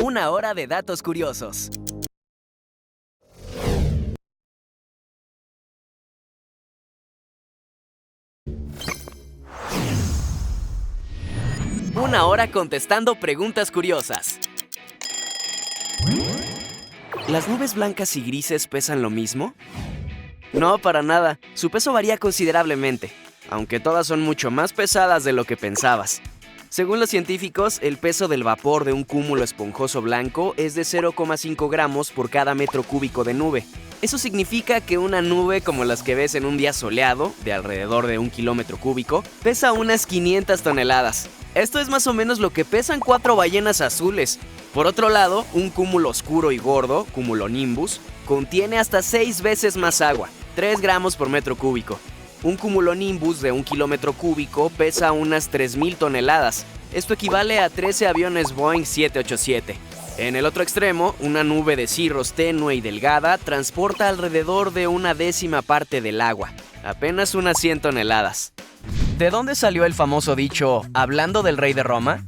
Una hora de datos curiosos. Una hora contestando preguntas curiosas. ¿Las nubes blancas y grises pesan lo mismo? No, para nada. Su peso varía considerablemente, aunque todas son mucho más pesadas de lo que pensabas. Según los científicos, el peso del vapor de un cúmulo esponjoso blanco es de 0,5 gramos por cada metro cúbico de nube. Eso significa que una nube como las que ves en un día soleado, de alrededor de 1 kilómetro cúbico, pesa unas 500 toneladas. Esto es más o menos lo que pesan 4 ballenas azules. Por otro lado, un cúmulo oscuro y gordo, cumulonimbus, contiene hasta 6 veces más agua, 3 gramos por metro cúbico. Un cumulonimbus de 1 kilómetro cúbico pesa unas 3.000 toneladas. Esto equivale a 13 aviones Boeing 787. En el otro extremo, una nube de cirros tenue y delgada transporta alrededor de 1/10 parte del agua, apenas unas 100 toneladas. ¿De dónde salió el famoso dicho, hablando del rey de Roma?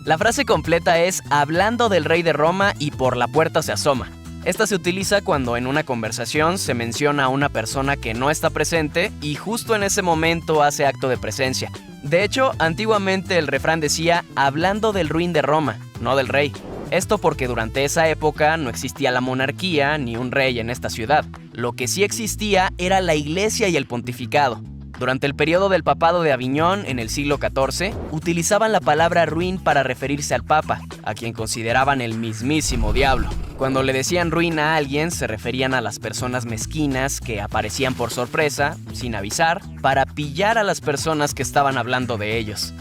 La frase completa es, hablando del rey de Roma y por la puerta se asoma. Esta se utiliza cuando en una conversación se menciona a una persona que no está presente y justo en ese momento hace acto de presencia. De hecho, antiguamente el refrán decía, hablando del ruin de Roma, no del rey. Esto porque durante esa época no existía la monarquía ni un rey en esta ciudad. Lo que sí existía era la iglesia y el pontificado. Durante el periodo del papado de Aviñón, en el siglo XIV, utilizaban la palabra ruin para referirse al papa, a quien consideraban el mismísimo diablo. Cuando le decían ruin a alguien, se referían a las personas mezquinas que aparecían por sorpresa, sin avisar, para pillar a las personas que estaban hablando de ellos.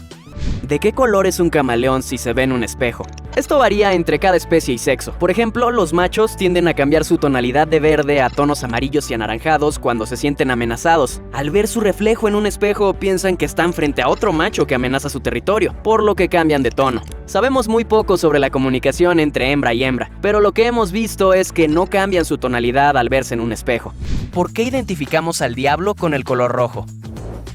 ¿De qué color es un camaleón si se ve en un espejo? Esto varía entre cada especie y sexo. Por ejemplo, los machos tienden a cambiar su tonalidad de verde a tonos amarillos y anaranjados cuando se sienten amenazados. Al ver su reflejo en un espejo, piensan que están frente a otro macho que amenaza su territorio, por lo que cambian de tono. Sabemos muy poco sobre la comunicación entre hembra y hembra, pero lo que hemos visto es que no cambian su tonalidad al verse en un espejo. ¿Por qué identificamos al diablo con el color rojo?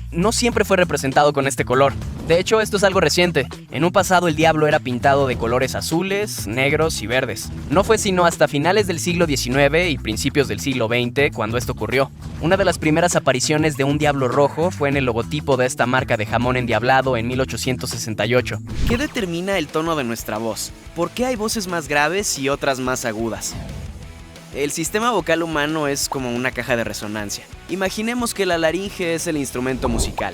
No siempre fue representado con este color. De hecho, esto es algo reciente. En un pasado el diablo era pintado de colores azules, negros y verdes. No fue sino hasta finales del siglo XIX y principios del siglo XX cuando esto ocurrió. Una de las primeras apariciones de un diablo rojo fue en el logotipo de esta marca de jamón endiablado en 1868. ¿Qué determina el tono de nuestra voz? ¿Por qué hay voces más graves y otras más agudas? El sistema vocal humano es como una caja de resonancia. Imaginemos que la laringe es el instrumento musical.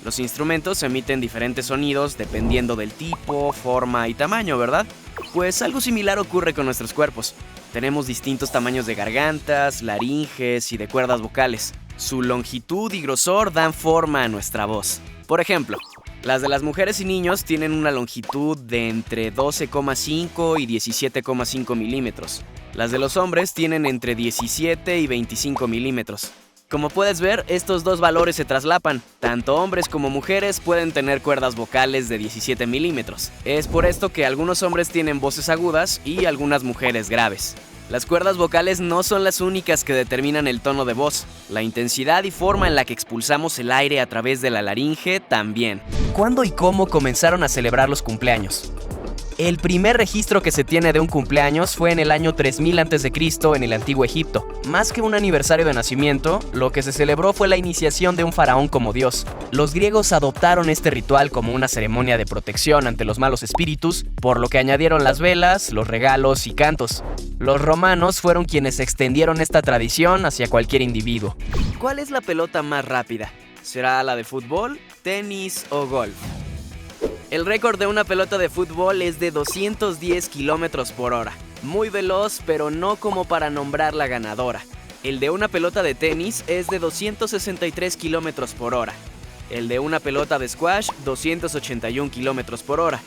Los instrumentos emiten diferentes sonidos dependiendo del tipo, forma y tamaño, ¿verdad? Pues algo similar ocurre con nuestros cuerpos. Tenemos distintos tamaños de gargantas, laringes y de cuerdas vocales. Su longitud y grosor dan forma a nuestra voz. Por ejemplo, las de las mujeres y niños tienen una longitud de entre 12,5 y 17,5 milímetros. Las de los hombres tienen entre 17 y 25 milímetros. Como puedes ver, estos dos valores se traslapan. Tanto hombres como mujeres pueden tener cuerdas vocales de 17 milímetros. Es por esto que algunos hombres tienen voces agudas y algunas mujeres graves. Las cuerdas vocales no son las únicas que determinan el tono de voz. La intensidad y forma en la que expulsamos el aire a través de la laringe también. ¿Cuándo y cómo comenzaron a celebrar los cumpleaños? El primer registro que se tiene de un cumpleaños fue en el año 3000 a.C. en el Antiguo Egipto. Más que un aniversario de nacimiento, lo que se celebró fue la iniciación de un faraón como dios. Los griegos adoptaron este ritual como una ceremonia de protección ante los malos espíritus, por lo que añadieron las velas, los regalos y cantos. Los romanos fueron quienes extendieron esta tradición hacia cualquier individuo. ¿Cuál es la pelota más rápida? ¿Será la de fútbol, tenis o golf? El récord de una pelota de fútbol es de 210 kilómetros por hora. Muy veloz, pero no como para nombrar la ganadora. El de una pelota de tenis es de 263 kilómetros por hora. El de una pelota de squash, 281 kilómetros por hora.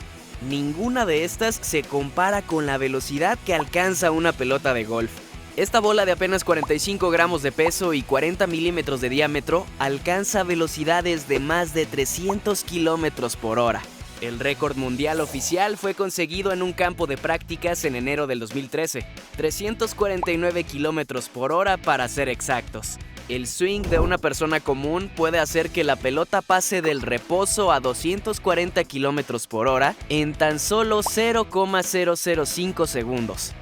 Ninguna de estas se compara con la velocidad que alcanza una pelota de golf. Esta bola de apenas 45 gramos de peso y 40 milímetros de diámetro alcanza velocidades de más de 300 kilómetros por hora. El récord mundial oficial fue conseguido en un campo de prácticas en enero del 2013, 349 kilómetros por hora para ser exactos. El swing de una persona común puede hacer que la pelota pase del reposo a 240 km por hora en tan solo 0,005 segundos.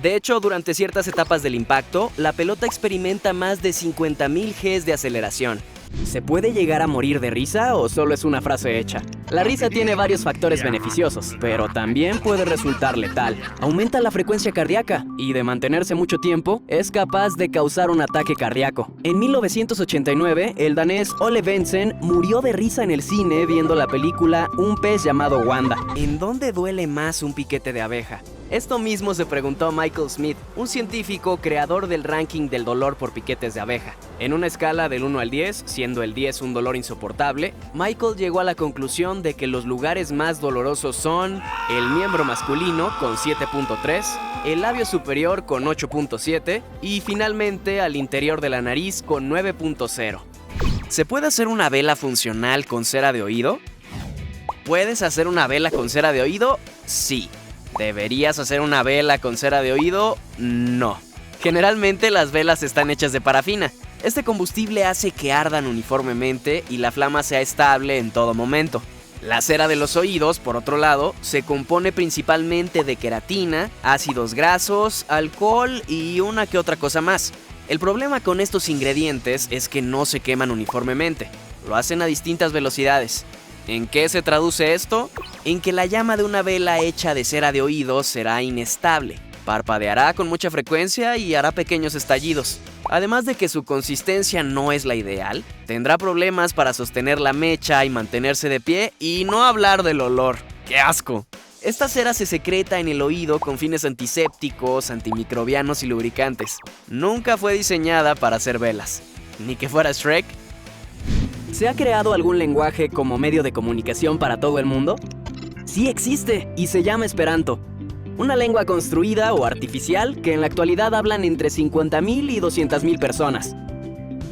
De hecho, durante ciertas etapas del impacto, la pelota experimenta más de 50.000 Gs de aceleración. ¿Se puede llegar a morir de risa o solo es una frase hecha? La risa tiene varios factores beneficiosos, pero también puede resultar letal. Aumenta la frecuencia cardíaca y, de mantenerse mucho tiempo, es capaz de causar un ataque cardíaco. En 1989, el danés Ole Bentzen murió de risa en el cine viendo la película Un pez llamado Wanda. ¿En dónde duele más un piquete de abeja? Esto mismo se preguntó Michael Smith, un científico creador del ranking del dolor por piquetes de abeja. En una escala del 1 al 10, siendo el 10 un dolor insoportable, Michael llegó a la conclusión de que los lugares más dolorosos son el miembro masculino con 7.3, el labio superior con 8.7 y finalmente al interior de la nariz con 9.0. ¿Se puede hacer una vela funcional con cera de oído? ¿Puedes hacer una vela con cera de oído? Sí. ¿Deberías hacer una vela con cera de oído? No. Generalmente las velas están hechas de parafina. Este combustible hace que ardan uniformemente y la flama sea estable en todo momento. La cera de los oídos, por otro lado, se compone principalmente de queratina, ácidos grasos, alcohol y una que otra cosa más. El problema con estos ingredientes es que no se queman uniformemente. Lo hacen a distintas velocidades. ¿En qué se traduce esto? En que la llama de una vela hecha de cera de oído será inestable, parpadeará con mucha frecuencia y hará pequeños estallidos. Además de que su consistencia no es la ideal, tendrá problemas para sostener la mecha y mantenerse de pie, y no hablar del olor. ¡Qué asco! Esta cera se secreta en el oído con fines antisépticos, antimicrobianos y lubricantes. Nunca fue diseñada para hacer velas. Ni que fuera Shrek. ¿Se ha creado algún lenguaje como medio de comunicación para todo el mundo? Sí existe, y se llama Esperanto. Una lengua construida o artificial que en la actualidad hablan entre 50.000 y 200.000 personas.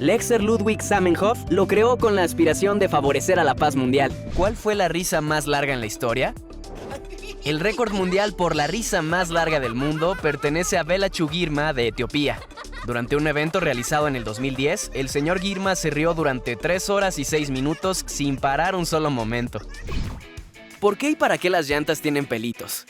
Lexer Ludwig Zamenhof lo creó con la aspiración de favorecer a la paz mundial. ¿Cuál fue la risa más larga en la historia? El récord mundial por la risa más larga del mundo pertenece a Belachu Girma de Etiopía. Durante un evento realizado en el 2010, el señor Girma se rió durante 3 horas y 6 minutos sin parar un solo momento. ¿Por qué y para qué las llantas tienen pelitos?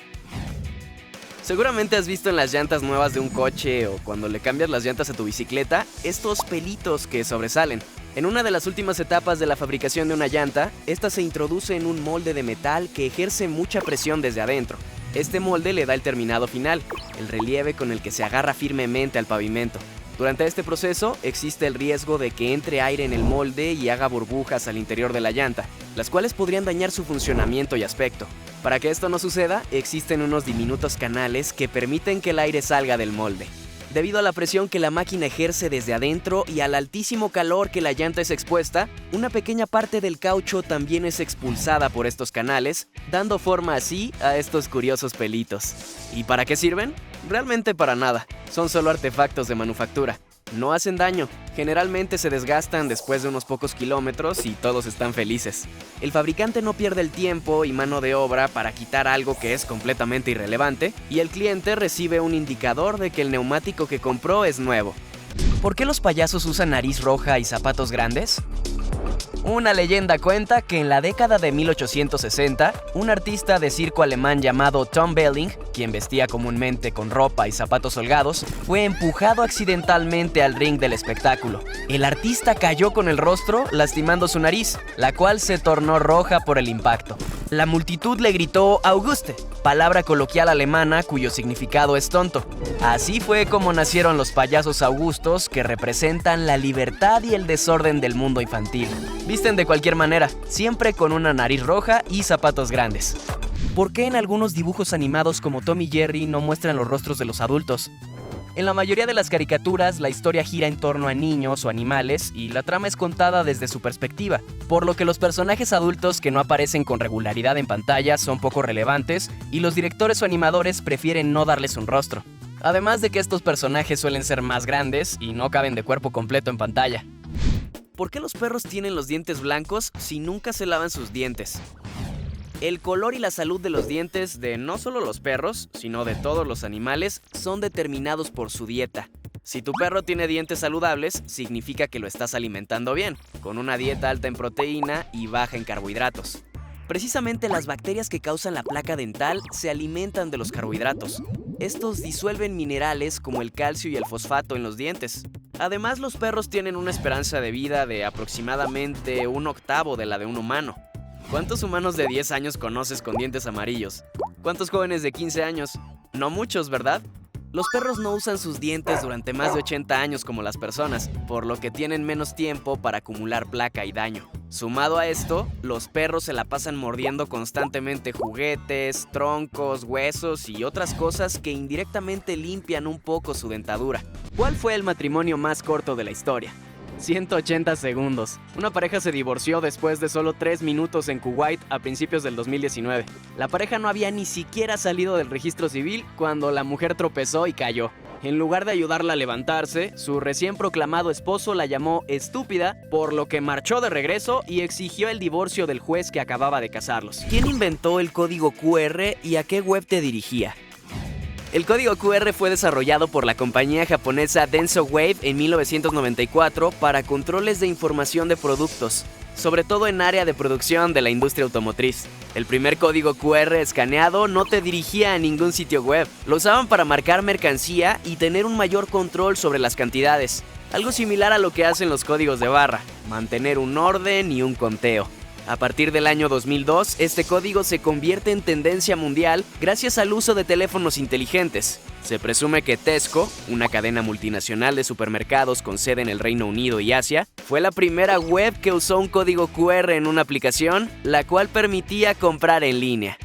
Seguramente has visto en las llantas nuevas de un coche o cuando le cambias las llantas a tu bicicleta, estos pelitos que sobresalen. En una de las últimas etapas de la fabricación de una llanta, esta se introduce en un molde de metal que ejerce mucha presión desde adentro. Este molde le da el terminado final, el relieve con el que se agarra firmemente al pavimento. Durante este proceso existe el riesgo de que entre aire en el molde y haga burbujas al interior de la llanta, las cuales podrían dañar su funcionamiento y aspecto. Para que esto no suceda, existen unos diminutos canales que permiten que el aire salga del molde. Debido a la presión que la máquina ejerce desde adentro y al altísimo calor que la llanta es expuesta, una pequeña parte del caucho también es expulsada por estos canales, dando forma así a estos curiosos pelitos. ¿Y para qué sirven? Realmente para nada, son solo artefactos de manufactura. No hacen daño, generalmente se desgastan después de unos pocos kilómetros y todos están felices. El fabricante no pierde el tiempo y mano de obra para quitar algo que es completamente irrelevante, y el cliente recibe un indicador de que el neumático que compró es nuevo. ¿Por qué los payasos usan nariz roja y zapatos grandes? Una leyenda cuenta que en la década de 1860, un artista de circo alemán llamado Tom Belling, quien vestía comúnmente con ropa y zapatos holgados, fue empujado accidentalmente al ring del espectáculo. El artista cayó con el rostro, lastimando su nariz, la cual se tornó roja por el impacto. La multitud le gritó Auguste, palabra coloquial alemana cuyo significado es tonto. Así fue como nacieron los payasos augustos, que representan la libertad y el desorden del mundo infantil. Visten de cualquier manera, siempre con una nariz roja y zapatos grandes. ¿Por qué en algunos dibujos animados como Tom y Jerry no muestran los rostros de los adultos? En la mayoría de las caricaturas, la historia gira en torno a niños o animales y la trama es contada desde su perspectiva, por lo que los personajes adultos que no aparecen con regularidad en pantalla son poco relevantes y los directores o animadores prefieren no darles un rostro. Además de que estos personajes suelen ser más grandes y no caben de cuerpo completo en pantalla. ¿Por qué los perros tienen los dientes blancos si nunca se lavan sus dientes? El color y la salud de los dientes de no solo los perros, sino de todos los animales, son determinados por su dieta. Si tu perro tiene dientes saludables, significa que lo estás alimentando bien, con una dieta alta en proteína y baja en carbohidratos. Precisamente las bacterias que causan la placa dental se alimentan de los carbohidratos. Estos disuelven minerales como el calcio y el fosfato en los dientes. Además, los perros tienen una esperanza de vida de aproximadamente 1/8 de la de un humano. ¿Cuántos humanos de 10 años conoces con dientes amarillos? ¿Cuántos jóvenes de 15 años? No muchos, ¿verdad? Los perros no usan sus dientes durante más de 80 años como las personas, por lo que tienen menos tiempo para acumular placa y daño. Sumado a esto, los perros se la pasan mordiendo constantemente juguetes, troncos, huesos y otras cosas que indirectamente limpian un poco su dentadura. ¿Cuál fue el matrimonio más corto de la historia? 180 segundos. Una pareja se divorció después de solo 3 minutos en Kuwait a principios del 2019. La pareja no había ni siquiera salido del registro civil cuando la mujer tropezó y cayó. En lugar de ayudarla a levantarse, su recién proclamado esposo la llamó estúpida, por lo que marchó de regreso y exigió el divorcio del juez que acababa de casarlos. ¿Quién inventó el código QR y a qué web te dirigía? El código QR fue desarrollado por la compañía japonesa Denso Wave en 1994 para controles de información de productos, sobre todo en área de producción de la industria automotriz. El primer código QR escaneado no te dirigía a ningún sitio web. Lo usaban para marcar mercancía y tener un mayor control sobre las cantidades. Algo similar a lo que hacen los códigos de barra, mantener un orden y un conteo. A partir del año 2002, este código se convierte en tendencia mundial gracias al uso de teléfonos inteligentes. Se presume que Tesco, una cadena multinacional de supermercados con sede en el Reino Unido y Asia, fue la primera web que usó un código QR en una aplicación, la cual permitía comprar en línea.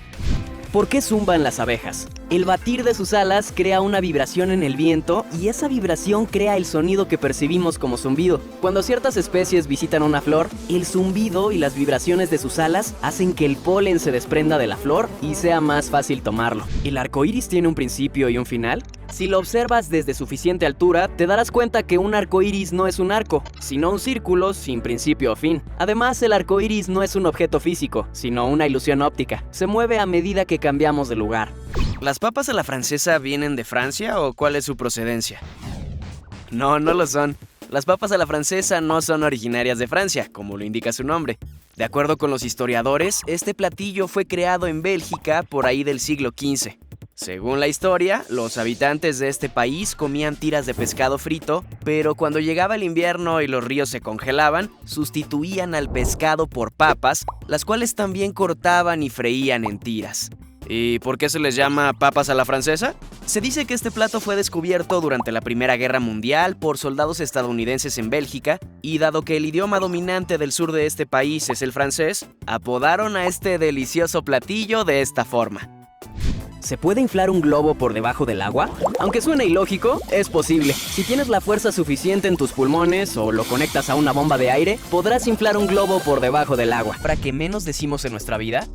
¿Por qué zumban las abejas? El batir de sus alas crea una vibración en el viento y esa vibración crea el sonido que percibimos como zumbido. Cuando ciertas especies visitan una flor, el zumbido y las vibraciones de sus alas hacen que el polen se desprenda de la flor y sea más fácil tomarlo. ¿El arco iris tiene un principio y un final? Si lo observas desde suficiente altura, te darás cuenta que un arco iris no es un arco, sino un círculo sin principio o fin. Además, el arco iris no es un objeto físico, sino una ilusión óptica. Se mueve a medida que cambiamos de lugar. ¿Las papas a la francesa vienen de Francia o cuál es su procedencia? No, no lo son. Las papas a la francesa no son originarias de Francia, como lo indica su nombre. De acuerdo con los historiadores, este platillo fue creado en Bélgica por ahí del siglo XV. Según la historia, los habitantes de este país comían tiras de pescado frito, pero cuando llegaba el invierno y los ríos se congelaban, sustituían al pescado por papas, las cuales también cortaban y freían en tiras. ¿Y por qué se les llama papas a la francesa? Se dice que este plato fue descubierto durante la Primera Guerra Mundial por soldados estadounidenses en Bélgica, y dado que el idioma dominante del sur de este país es el francés, apodaron a este delicioso platillo de esta forma. ¿Se puede inflar un globo por debajo del agua? Aunque suene ilógico, es posible. Si tienes la fuerza suficiente en tus pulmones o lo conectas a una bomba de aire, podrás inflar un globo por debajo del agua. ¿Para qué menos decimos en nuestra vida?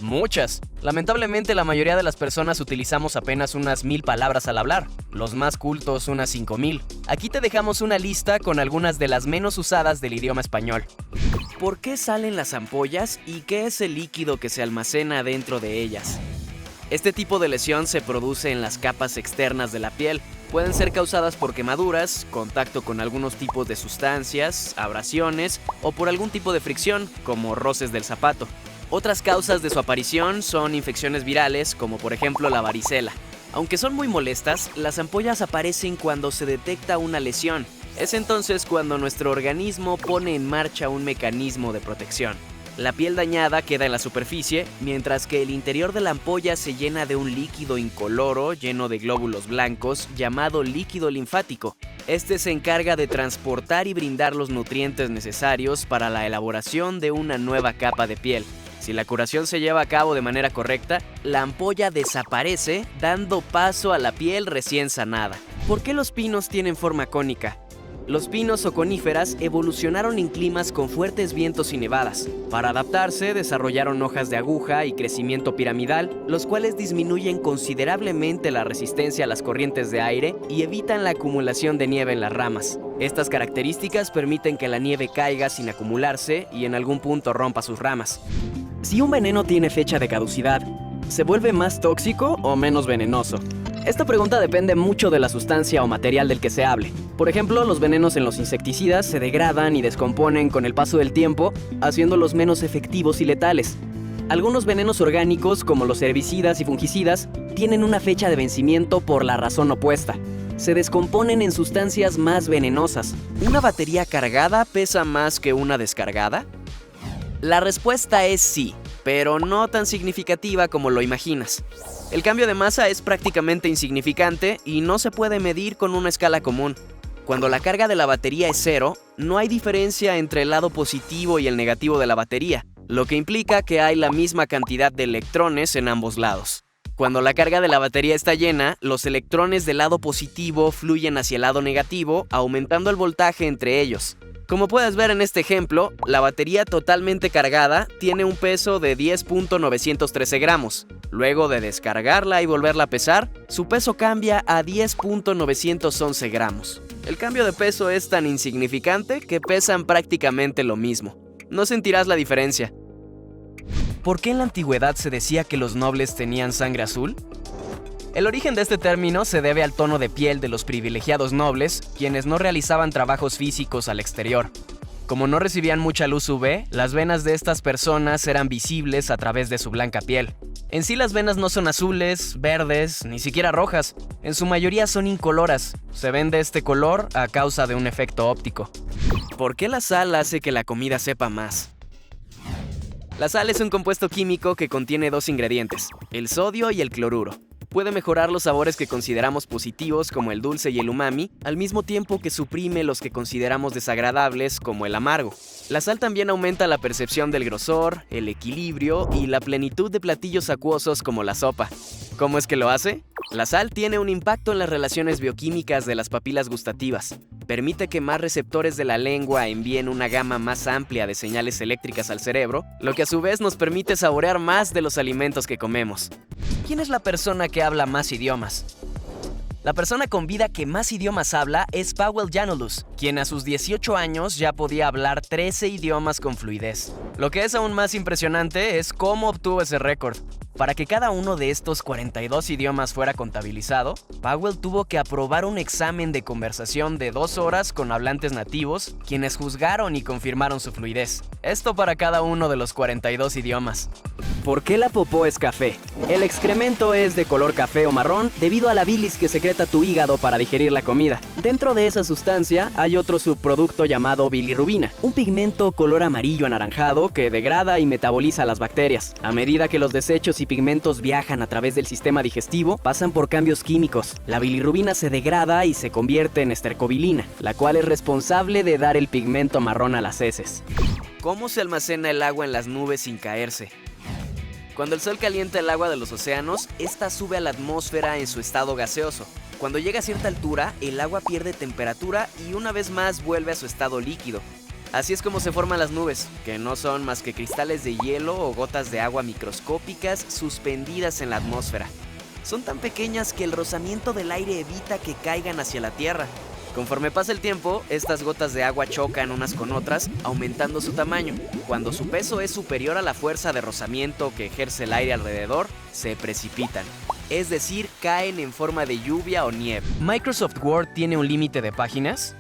Muchas. Lamentablemente, la mayoría de las personas utilizamos apenas unas 1000 palabras al hablar. Los más cultos unas 5000. Aquí te dejamos una lista con algunas de las menos usadas del idioma español. ¿Por qué salen las ampollas y qué es el líquido que se almacena dentro de ellas? Este tipo de lesión se produce en las capas externas de la piel. Pueden ser causadas por quemaduras, contacto con algunos tipos de sustancias, abrasiones o por algún tipo de fricción, como roces del zapato. Otras causas de su aparición son infecciones virales, como por ejemplo la varicela. Aunque son muy molestas, las ampollas aparecen cuando se detecta una lesión. Es entonces cuando nuestro organismo pone en marcha un mecanismo de protección. La piel dañada queda en la superficie, mientras que el interior de la ampolla se llena de un líquido incoloro lleno de glóbulos blancos llamado líquido linfático. Este se encarga de transportar y brindar los nutrientes necesarios para la elaboración de una nueva capa de piel. Si la curación se lleva a cabo de manera correcta, la ampolla desaparece, dando paso a la piel recién sanada. ¿Por qué los pinos tienen forma cónica? Los pinos o coníferas evolucionaron en climas con fuertes vientos y nevadas. Para adaptarse, desarrollaron hojas de aguja y crecimiento piramidal, los cuales disminuyen considerablemente la resistencia a las corrientes de aire y evitan la acumulación de nieve en las ramas. Estas características permiten que la nieve caiga sin acumularse y en algún punto rompa sus ramas. Si un veneno tiene fecha de caducidad, ¿se vuelve más tóxico o menos venenoso? Esta pregunta depende mucho de la sustancia o material del que se hable. Por ejemplo, los venenos en los insecticidas se degradan y descomponen con el paso del tiempo, haciéndolos menos efectivos y letales. Algunos venenos orgánicos, como los herbicidas y fungicidas, tienen una fecha de vencimiento por la razón opuesta. Se descomponen en sustancias más venenosas. ¿Una batería cargada pesa más que una descargada? La respuesta es sí, pero no tan significativa como lo imaginas. El cambio de masa es prácticamente insignificante y no se puede medir con una escala común. Cuando la carga de la batería es cero, no hay diferencia entre el lado positivo y el negativo de la batería, lo que implica que hay la misma cantidad de electrones en ambos lados. Cuando la carga de la batería está llena, los electrones del lado positivo fluyen hacia el lado negativo, aumentando el voltaje entre ellos. Como puedes ver en este ejemplo, la batería totalmente cargada tiene un peso de 10.913 gramos. Luego de descargarla y volverla a pesar, su peso cambia a 10.911 gramos. El cambio de peso es tan insignificante que pesan prácticamente lo mismo. No sentirás la diferencia. ¿Por qué en la antigüedad se decía que los nobles tenían sangre azul? El origen de este término se debe al tono de piel de los privilegiados nobles, quienes no realizaban trabajos físicos al exterior. Como no recibían mucha luz UV, las venas de estas personas eran visibles a través de su blanca piel. En sí las venas no son azules, verdes, ni siquiera rojas. En su mayoría son incoloras. Se ven de este color a causa de un efecto óptico. ¿Por qué la sal hace que la comida sepa más? La sal es un compuesto químico que contiene dos ingredientes, el sodio y el cloruro. Puede mejorar los sabores que consideramos positivos, como el dulce y el umami, al mismo tiempo que suprime los que consideramos desagradables, como el amargo. La sal también aumenta la percepción del grosor, el equilibrio y la plenitud de platillos acuosos como la sopa. ¿Cómo es que lo hace? La sal tiene un impacto en las relaciones bioquímicas de las papilas gustativas. Permite que más receptores de la lengua envíen una gama más amplia de señales eléctricas al cerebro, lo que a su vez nos permite saborear más de los alimentos que comemos. ¿Quién es la persona que habla más idiomas? La persona con vida que más idiomas habla es Powell Janulus, quien a sus 18 años ya podía hablar 13 idiomas con fluidez. Lo que es aún más impresionante es cómo obtuvo ese récord. Para que cada uno de estos 42 idiomas fuera contabilizado, Powell tuvo que aprobar un examen de conversación de 2 horas con hablantes nativos, quienes juzgaron y confirmaron su fluidez. Esto para cada uno de los 42 idiomas. ¿Por qué la popó es café? El excremento es de color café o marrón debido a la bilis que secreta tu hígado para digerir la comida. Dentro de esa sustancia hay otro subproducto llamado bilirrubina, un pigmento color amarillo anaranjado que degrada y metaboliza las bacterias. A medida que los desechos y pigmentos viajan a través del sistema digestivo, pasan por cambios químicos. La bilirrubina se degrada y se convierte en estercobilina, la cual es responsable de dar el pigmento marrón a las heces. ¿Cómo se almacena el agua en las nubes sin caerse? Cuando el sol calienta el agua de los océanos, esta sube a la atmósfera en su estado gaseoso. Cuando llega a cierta altura, el agua pierde temperatura y una vez más vuelve a su estado líquido. Así es como se forman las nubes, que no son más que cristales de hielo o gotas de agua microscópicas suspendidas en la atmósfera. Son tan pequeñas que el rozamiento del aire evita que caigan hacia la Tierra. Conforme pasa el tiempo, estas gotas de agua chocan unas con otras, aumentando su tamaño. Cuando su peso es superior a la fuerza de rozamiento que ejerce el aire alrededor, se precipitan. Es decir, caen en forma de lluvia o nieve. ¿Microsoft Word tiene un límite de páginas?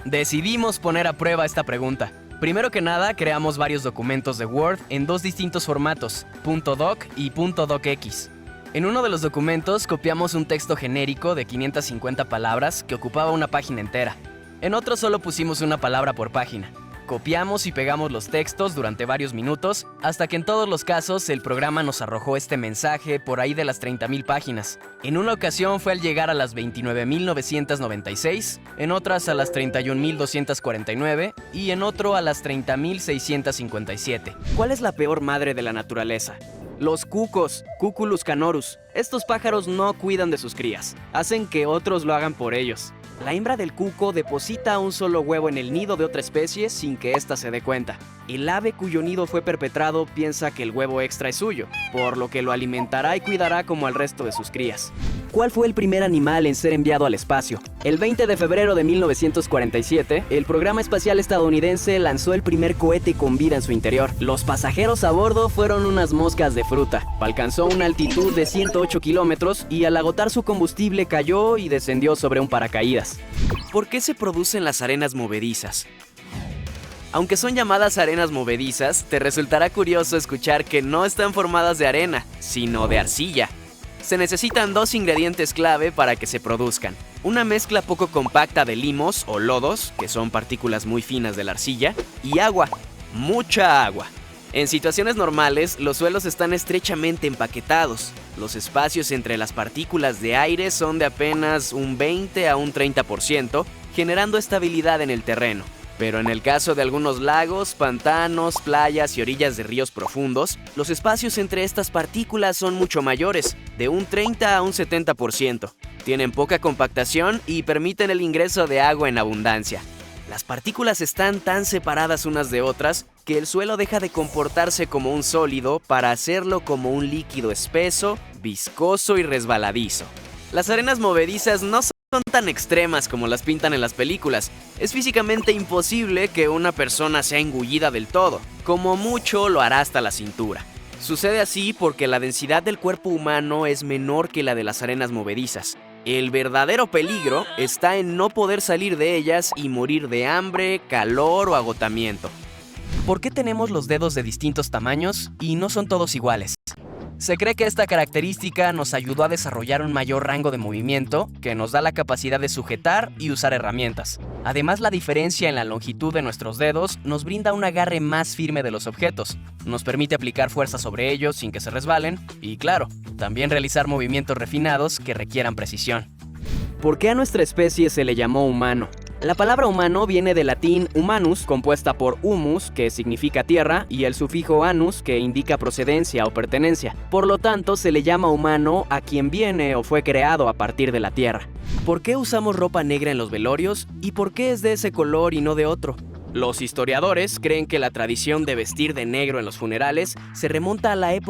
Decidimos poner a prueba esta pregunta. Primero que nada, creamos varios documentos de Word en dos distintos formatos, .doc y .docx. En uno de los documentos copiamos un texto genérico de 550 palabras que ocupaba una página entera. En otro solo pusimos una palabra por página. Copiamos y pegamos los textos durante varios minutos, hasta que en todos los casos el programa nos arrojó este mensaje por ahí de las 30,000 páginas. En una ocasión fue al llegar a las 29,996, en otras a las 31,249 y en otro a las 30,657. ¿Cuál es la peor madre de la naturaleza? Los cucos, Cuculus canorus. Estos pájaros no cuidan de sus crías, hacen que otros lo hagan por ellos. La hembra del cuco deposita un solo huevo en el nido de otra especie sin que ésta se dé cuenta. El ave cuyo nido fue perpetrado piensa que el huevo extra es suyo, por lo que lo alimentará y cuidará como al resto de sus crías. ¿Cuál fue el primer animal en ser enviado al espacio? El 20 de febrero de 1947, el programa espacial estadounidense lanzó el primer cohete con vida en su interior. Los pasajeros a bordo fueron unas moscas de fruta. Alcanzó una altitud de 108 kilómetros y al agotar su combustible cayó y descendió sobre un paracaídas. ¿Por qué se producen las arenas movedizas? Aunque son llamadas arenas movedizas, te resultará curioso escuchar que no están formadas de arena, sino de arcilla. Se necesitan dos ingredientes clave para que se produzcan. Una mezcla poco compacta de limos o lodos, que son partículas muy finas de la arcilla, y agua, mucha agua. En situaciones normales, los suelos están estrechamente empaquetados. Los espacios entre las partículas de aire son de apenas un 20 a un 30%, generando estabilidad en el terreno. Pero en el caso de algunos lagos, pantanos, playas y orillas de ríos profundos, los espacios entre estas partículas son mucho mayores, de un 30 a un 70%. Tienen poca compactación y permiten el ingreso de agua en abundancia. Las partículas están tan separadas unas de otras que el suelo deja de comportarse como un sólido para hacerlo como un líquido espeso, viscoso y resbaladizo. Las arenas movedizas no son tan extremas como las pintan en las películas. Es físicamente imposible que una persona sea engullida del todo. Como mucho lo hará hasta la cintura. Sucede así porque la densidad del cuerpo humano es menor que la de las arenas movedizas. El verdadero peligro está en no poder salir de ellas y morir de hambre, calor o agotamiento. ¿Por qué tenemos los dedos de distintos tamaños y no son todos iguales? Se cree que esta característica nos ayudó a desarrollar un mayor rango de movimiento que nos da la capacidad de sujetar y usar herramientas. Además, la diferencia en la longitud de nuestros dedos nos brinda un agarre más firme de los objetos, nos permite aplicar fuerza sobre ellos sin que se resbalen y, claro, también realizar movimientos refinados que requieran precisión. ¿Por qué a nuestra especie se le llamó humano? La palabra humano viene del latín humanus, compuesta por humus, que significa tierra, y el sufijo anus, que indica procedencia o pertenencia. Por lo tanto, se le llama humano a quien viene o fue creado a partir de la tierra. ¿Por qué usamos ropa negra en los velorios? ¿Y por qué es de ese color y no de otro? Los historiadores creen que la tradición de vestir de negro en los funerales se remonta a la época